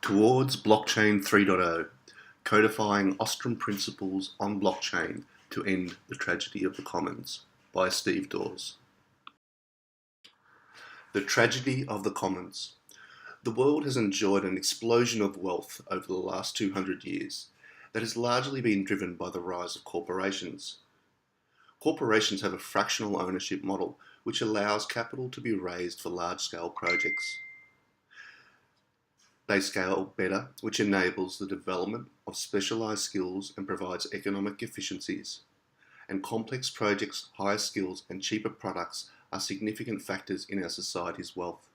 Towards Blockchain 3.0, Codifying Ostrom Principles on Blockchain to End the Tragedy of the Commons by Steve Daws. The Tragedy of the Commons. The world has enjoyed an explosion of wealth over the last 200 years that has largely been driven by the rise of corporations. Corporations have a fractional ownership model which allows capital to be raised for large-scale projects. They scale better, which enables the development of specialised skills and provides economic efficiencies. And complex projects, higher skills and cheaper products are significant factors in our society's wealth.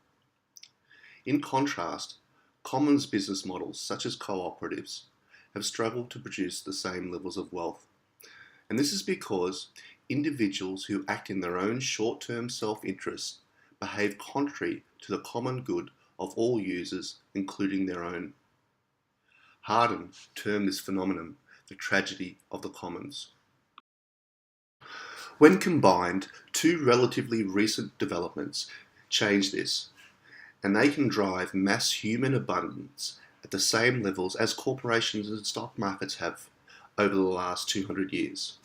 In contrast, commons business models such as cooperatives have struggled to produce the same levels of wealth. And this is because individuals who act in their own short-term self-interest behave contrary to the common good of all users, including their own. Hardin termed this phenomenon the tragedy of the commons. When combined, two relatively recent developments change this, and they can drive mass human abundance at the same levels as corporations and stock markets have over the last 200 years.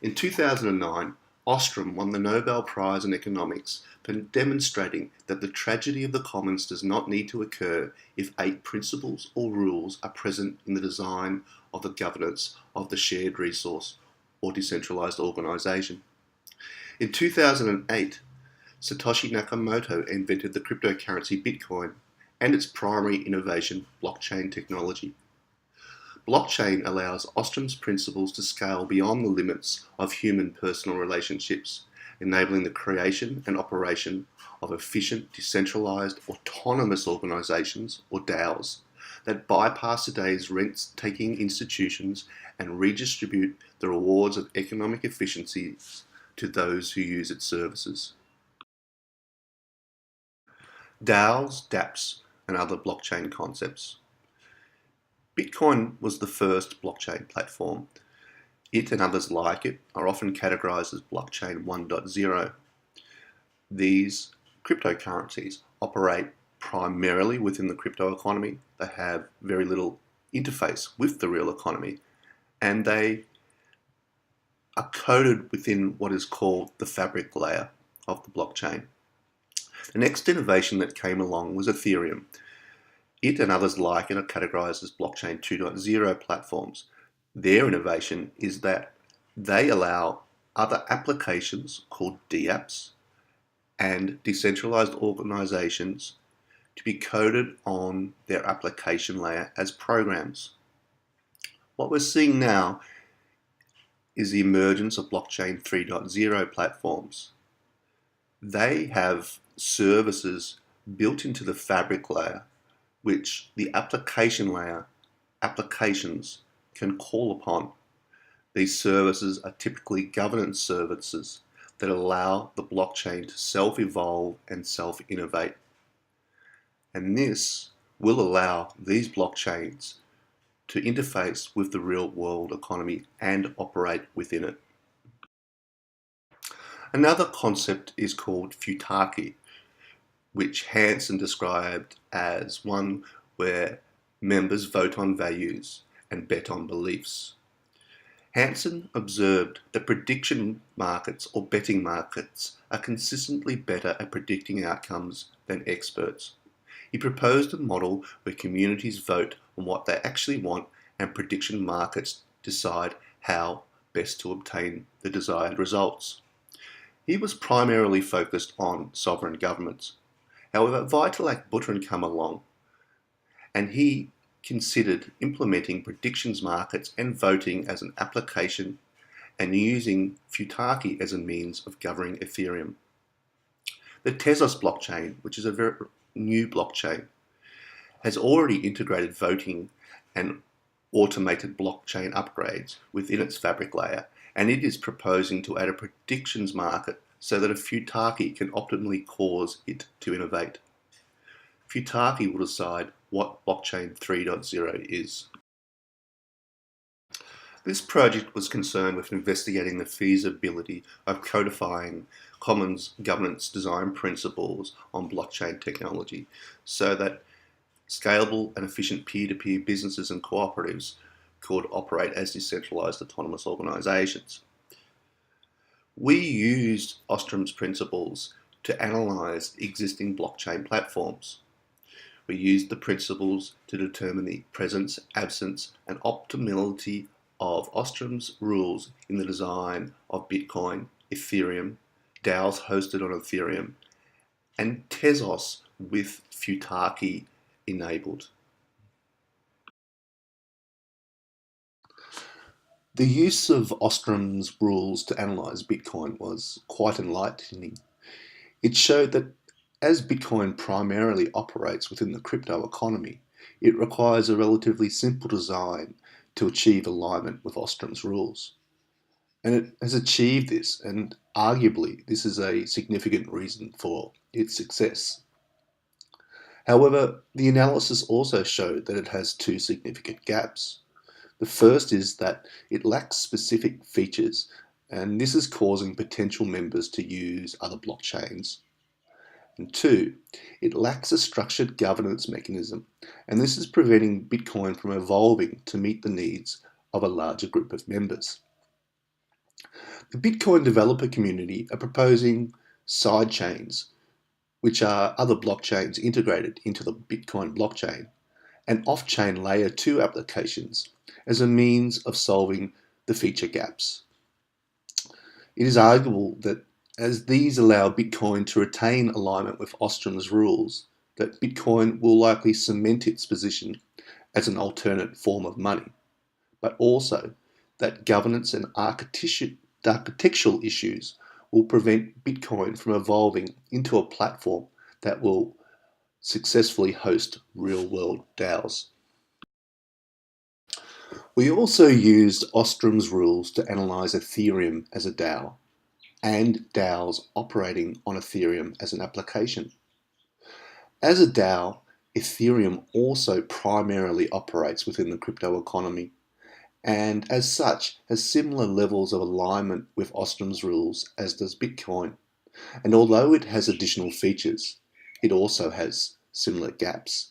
In 2009, Ostrom won the Nobel Prize in Economics for demonstrating that the tragedy of the commons does not need to occur if 8 principles or rules are present in the design of the governance of the shared resource or decentralized organization. In 2008, Satoshi Nakamoto invented the cryptocurrency Bitcoin and its primary innovation, blockchain technology. Blockchain allows Ostrom's principles to scale beyond the limits of human personal relationships, enabling the creation and operation of efficient, decentralized, autonomous organizations, or Daws, that bypass today's rent-taking institutions and redistribute the rewards of economic efficiencies to those who use its services. DAOs, dApps, and other blockchain concepts. Bitcoin was the first blockchain platform. It and others like it are often categorized as blockchain 1.0. These cryptocurrencies operate primarily within the crypto economy. They have very little interface with the real economy, and they are coded within what is called the fabric layer of the blockchain. The next innovation that came along was Ethereum. It and others like it are categorized as blockchain 2.0 platforms. Their innovation is that they allow other applications called dApps and decentralized organizations to be coded on their application layer as programs. What we're seeing now is the emergence of blockchain 3.0 platforms. They have services built into the fabric layer which the application layer applications can call upon. These services are typically governance services that allow the blockchain to self-evolve and self-innovate. And this will allow these blockchains to interface with the real world economy and operate within it. Another concept is called futarchy, which Hansen described as one where members vote on values and bet on beliefs. Hansen observed that prediction markets or betting markets are consistently better at predicting outcomes than experts. He proposed a model where communities vote on what they actually want and prediction markets decide how best to obtain the desired results. He was primarily focused on sovereign governments. However, Vitalik Buterin came along and he considered implementing predictions markets and voting as an application and using futarchy as a means of governing Ethereum. The Tezos blockchain, which is a very new blockchain, has already integrated voting and automated blockchain upgrades within its fabric layer, and it is proposing to add a predictions market so that a futarchy can optimally cause it to innovate. Futarchy will decide what blockchain 3.0 is. This project was concerned with investigating the feasibility of codifying commons governance design principles on blockchain technology so that scalable and efficient peer-to-peer businesses and cooperatives could operate as decentralized autonomous organizations. We used Ostrom's principles to analyze existing blockchain platforms. We used the principles to determine the presence, absence, and optimality of Ostrom's rules in the design of Bitcoin, Ethereum, Daws hosted on Ethereum, and Tezos with Futarchy enabled. The use of Ostrom's rules to analyze Bitcoin was quite enlightening. It showed that as Bitcoin primarily operates within the crypto economy, it requires a relatively simple design to achieve alignment with Ostrom's rules. And it has achieved this, and arguably this is a significant reason for its success. However, the analysis also showed that it has two significant gaps. The first is that it lacks specific features, and this is causing potential members to use other blockchains. And two, it lacks a structured governance mechanism, and this is preventing Bitcoin from evolving to meet the needs of a larger group of members. The Bitcoin developer community are proposing sidechains, which are other blockchains integrated into the Bitcoin blockchain, and off-chain layer 2 applications as a means of solving the feature gaps. It is arguable that as these allow Bitcoin to retain alignment with Ostrom's rules, that Bitcoin will likely cement its position as an alternate form of money, but also that governance and architectural issues will prevent Bitcoin from evolving into a platform that will successfully host real-world DAOs. We also used Ostrom's rules to analyze Ethereum as a DAO and DAOs operating on Ethereum as an application. As a DAO, Ethereum also primarily operates within the crypto economy, and as such has similar levels of alignment with Ostrom's rules as does Bitcoin. And although it has additional features, it also has similar gaps.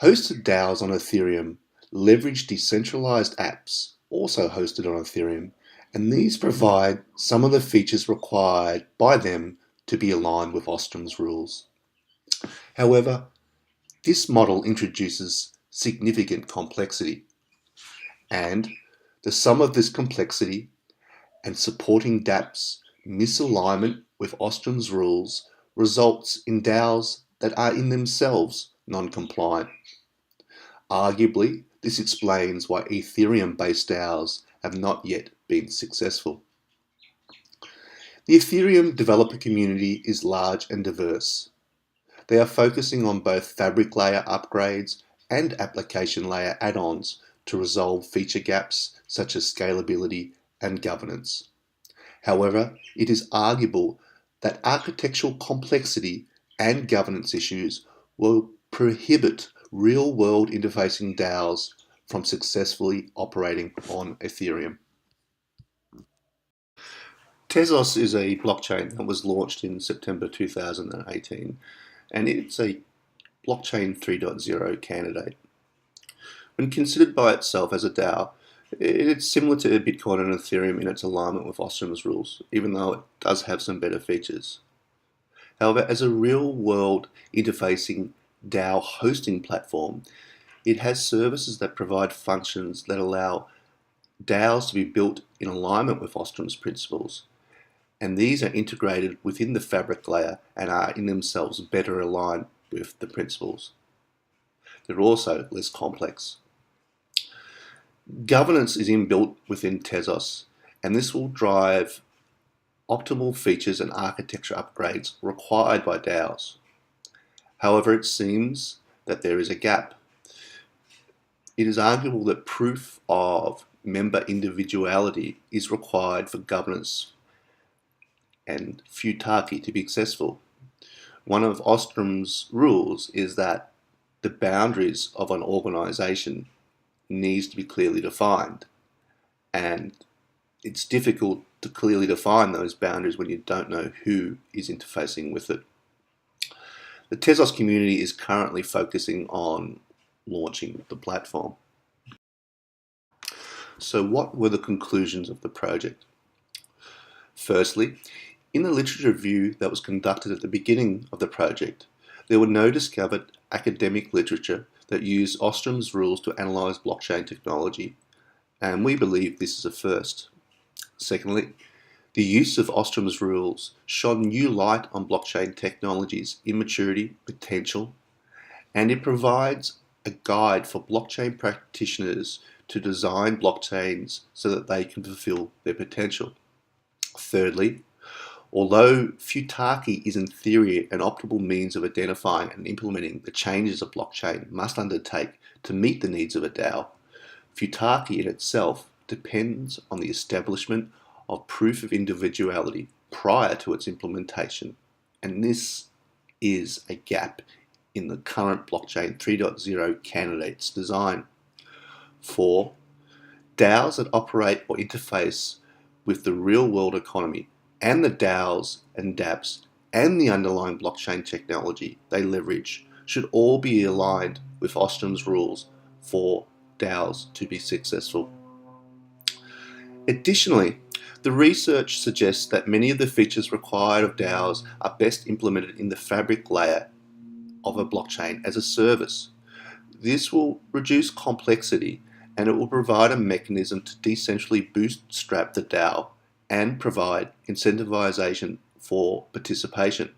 Hosted DAOs on Ethereum leverage decentralized apps also hosted on Ethereum, and these provide some of the features required by them to be aligned with Ostrom's rules. However, this model introduces significant complexity, and the sum of this complexity and supporting dApps misalignment with Ostrom's rules results in DAOs that are in themselves non-compliant. Arguably, this explains why Ethereum-based DAOs have not yet been successful. The Ethereum developer community is large and diverse. They are focusing on both fabric layer upgrades and application layer add-ons to resolve feature gaps such as scalability and governance. However, it is arguable that architectural complexity and governance issues will prohibit real-world interfacing DAOs from successfully operating on Ethereum. Tezos is a blockchain that was launched in September 2018, and it's a blockchain 3.0 candidate. When considered by itself as a DAO, it's similar to Bitcoin and Ethereum in its alignment with Ostrom's rules, even though it does have some better features. However, as a real-world interfacing DAO hosting platform, it has services that provide functions that allow DAOs to be built in alignment with Ostrom's principles, and these are integrated within the fabric layer and are in themselves better aligned with the principles. They're also less complex. Governance is inbuilt within Tezos, and this will drive optimal features and architecture upgrades required by DAOs. However, it seems that there is a gap. It is arguable that proof of member individuality is required for governance and Futarchy to be successful. One of Ostrom's rules is that the boundaries of an organization needs to be clearly defined, and it's difficult to clearly define those boundaries when you don't know who is interfacing with it. The Tezos community is currently focusing on launching the platform. So what were the conclusions of the project? Firstly, in the literature review that was conducted at the beginning of the project, there were no discovered academic literature that used Ostrom's rules to analyse blockchain technology, and we believe this is a first. Secondly, the use of Ostrom's rules shone new light on blockchain technology's immaturity, potential, and it provides a guide for blockchain practitioners to design blockchains so that they can fulfill their potential. Thirdly, although futarchy is in theory an optimal means of identifying and implementing the changes a blockchain must undertake to meet the needs of a DAO, futarchy in itself depends on the establishment of proof of individuality prior to its implementation, and this is a gap in the current blockchain 3.0 candidate's design. 4. DAOs that operate or interface with the real-world economy and the DAOs and dApps and the underlying blockchain technology they leverage should all be aligned with Ostrom's rules for DAOs to be successful. Additionally, the research suggests that many of the features required of DAOs are best implemented in the fabric layer of a blockchain as a service. This will reduce complexity and it will provide a mechanism to decentrally bootstrap the DAO and provide incentivization for participation.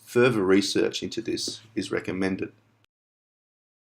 Further research into this is recommended.